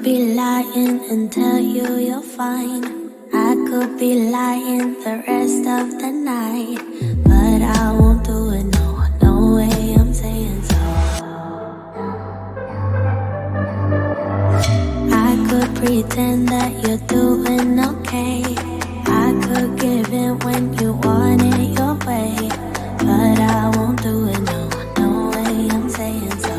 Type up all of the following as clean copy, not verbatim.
be lying and tell you you're fine. I could be lying the rest of the night, but I won't do it, no, no way, I'm saying so. I could pretend that you're doing okay. I could give in when you want it your way, but I won't do it, no, no way, I'm saying so.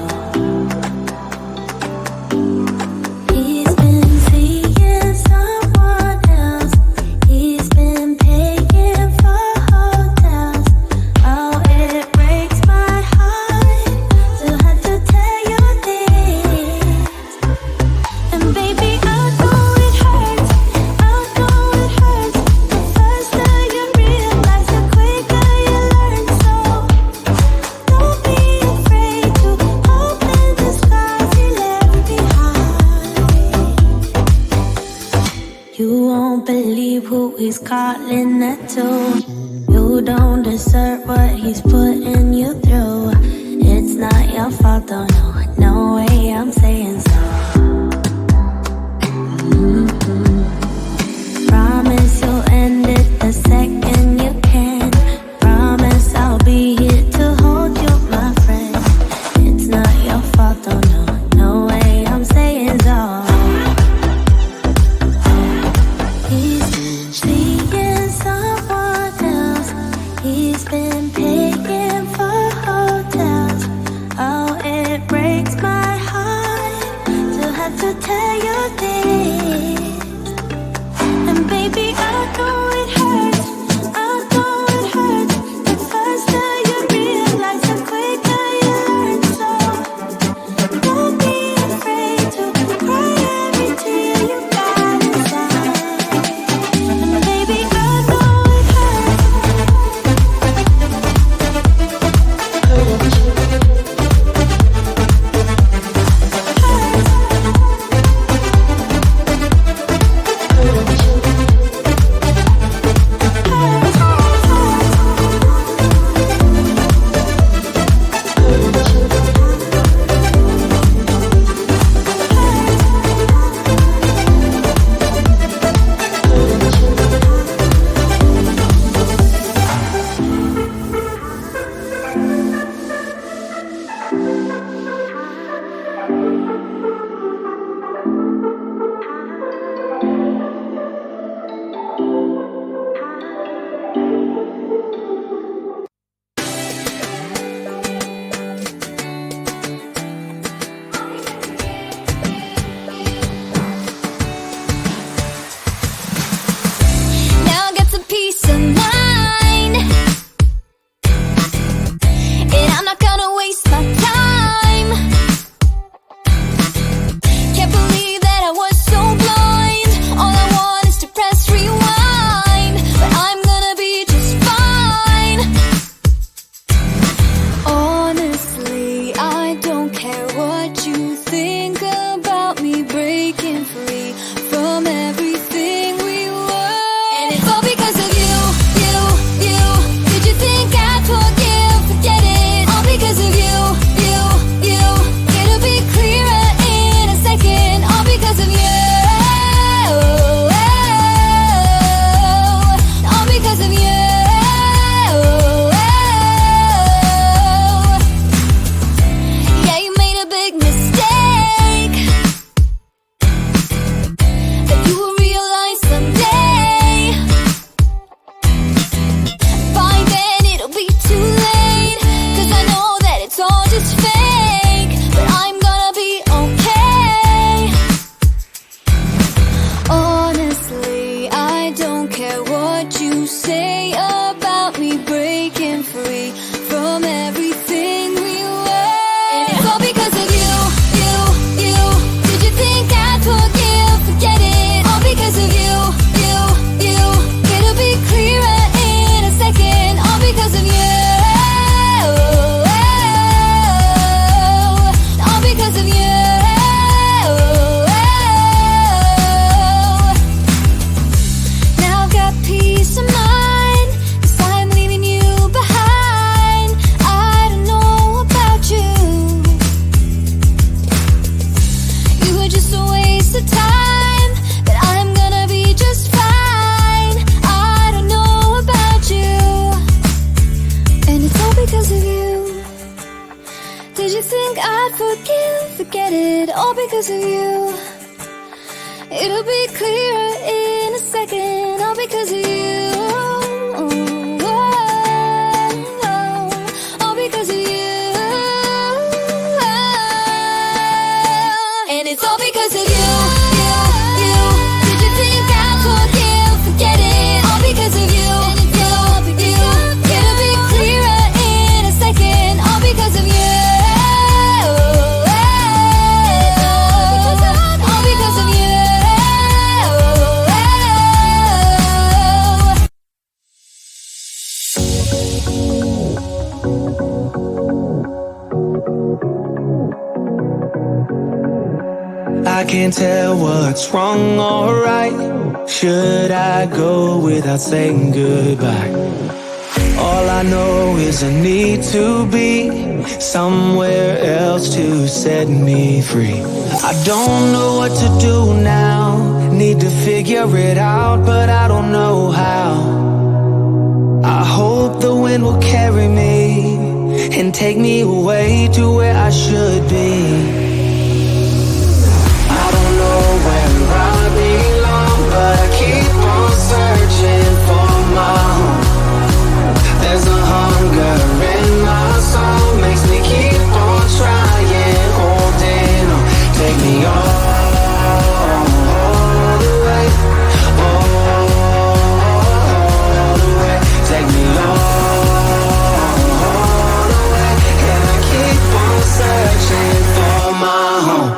He's calling that too. You don't deserve what he's putting you through. It's not your fault though, no, no way, I'm saying so. Promise you'll end it the second you can. Promise I'll be here to hold you, my friend. It's not your fault though, no, no way, I'm saying so. He's been paying for hotels. Oh, it breaks my heart to have to tell you this. And baby, I know it hurts. I know it hurts. The faster you realize, the quicker you learn. So don't be afraid to cry every tear you got inside. And baby, I know it hurts. Peace of mind, 'cause I'm leaving you behind. all because of you. It'll be clearer in a second, all because of you. All because of you. And it's all because of you. Did you think I forgive? Forget it. All because of you. It'll be clearer in a second, all because of you. All because of you. I can't tell what's wrong or right. Should I go without saying goodbye? All I know is I need to be somewhere else to set me free. I don't know what to do now. Need to figure it out, but I don't know how. I hope the wind will carry me and take me away to where I should be. Where I belong, but I keep on searching for my home. There's a hunger in my soul, makes me keep on trying, holding on. Take me all the way, all the way. Take me all the way, and I keep on searching for my home.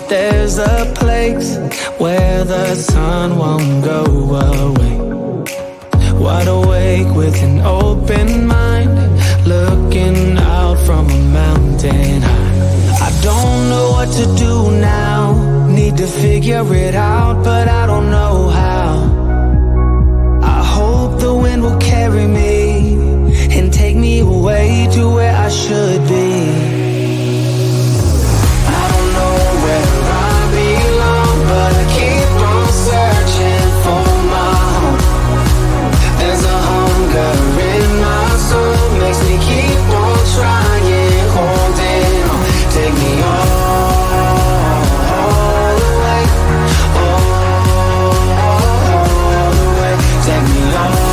There's a place where the sun won't go away. Wide awake with an open mind, looking out from a mountain high. I don't know what to do now. Need to figure it out, but I don't know how. I hope the wind will carry me and take me away to where I should be. But I keep on searching for my home. There's a hunger in my soul, makes me keep on trying, holding on. Take me all the way, all the way. Take me all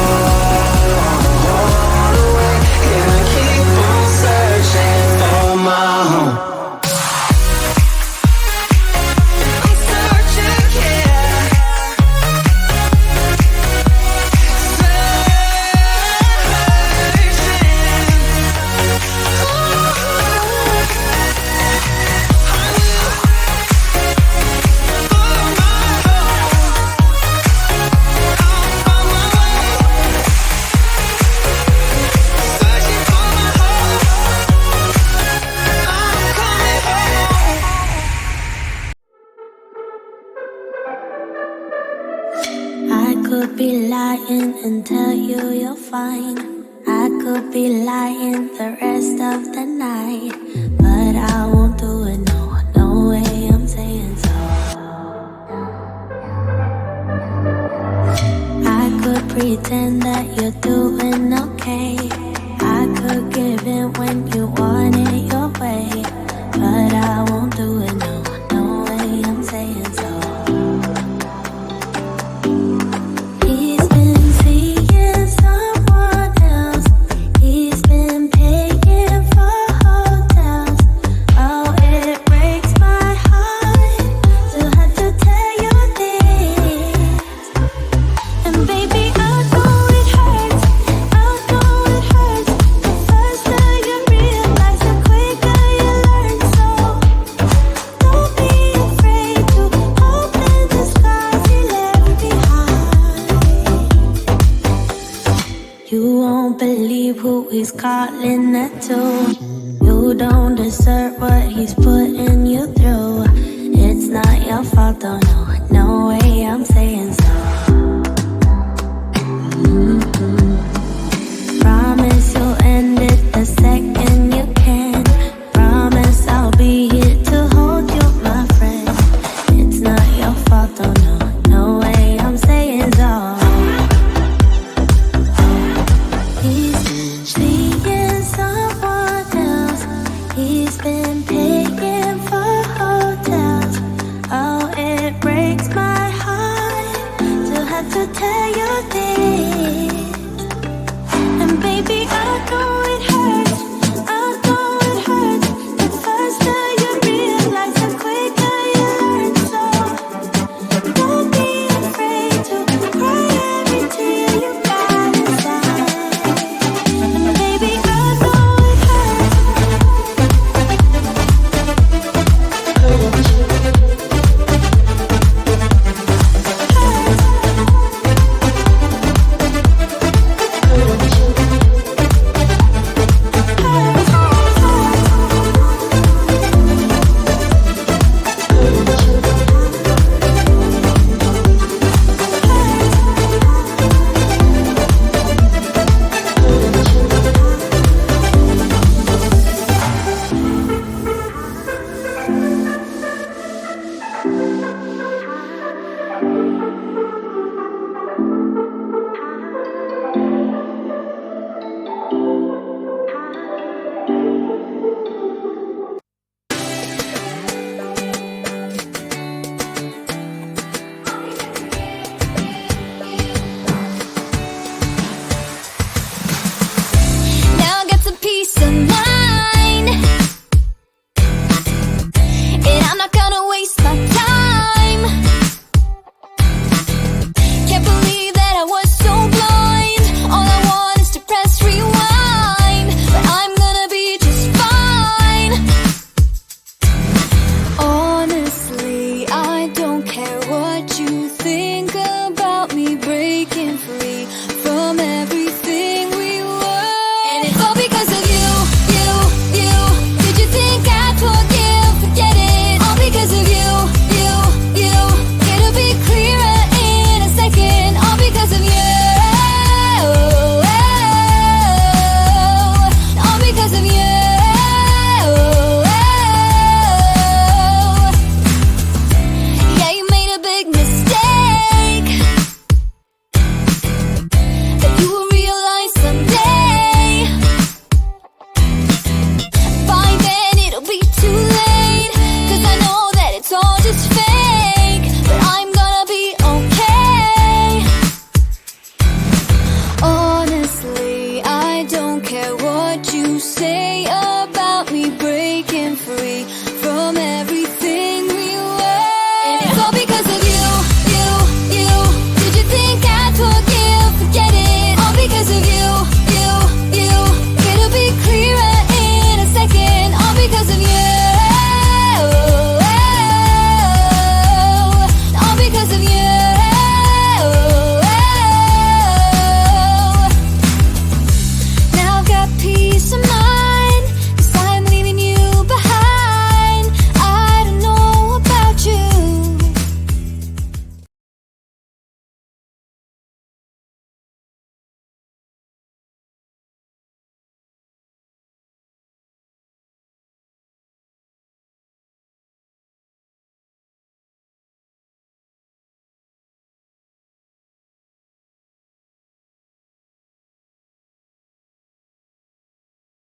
the way, and I keep on searching for my home. Could be lying and tell you you're fine. I could be lying the rest of the night, but I won't do it, no way I'm saying so. I could pretend that you're doing okay. I could give in when you want it your way, but I won't do it, no way I'm saying so. He's calling that too. You don't deserve what he's putting you through. It's not your fault though, no way I'm saying so. Promise you'll end it the second you can. Promise I'll be breaks my heart to have to tell you this. And baby, I know it hurts, I know it hurts. The faster you realize, the quicker you learn. So don't be afraid to cry every tear you got inside. And baby, I know it hurts. Now I got some peace of mind, and I'm not gonna waste my time. Can't believe that I was so blind. All I want is to press rewind, but I'm gonna be just fine. Honestly, I don't care what you think about me breaking free from everything we were. And it's all because of you, you, you. Did you think I'd forgive? Forget it. All because of you, you, you. It'll be clearer in a second. All because of you. All because of you. Yeah, you made a big mistake that you will realize someday. By then it'll be too late, 'cause I know that it's all just fake. But I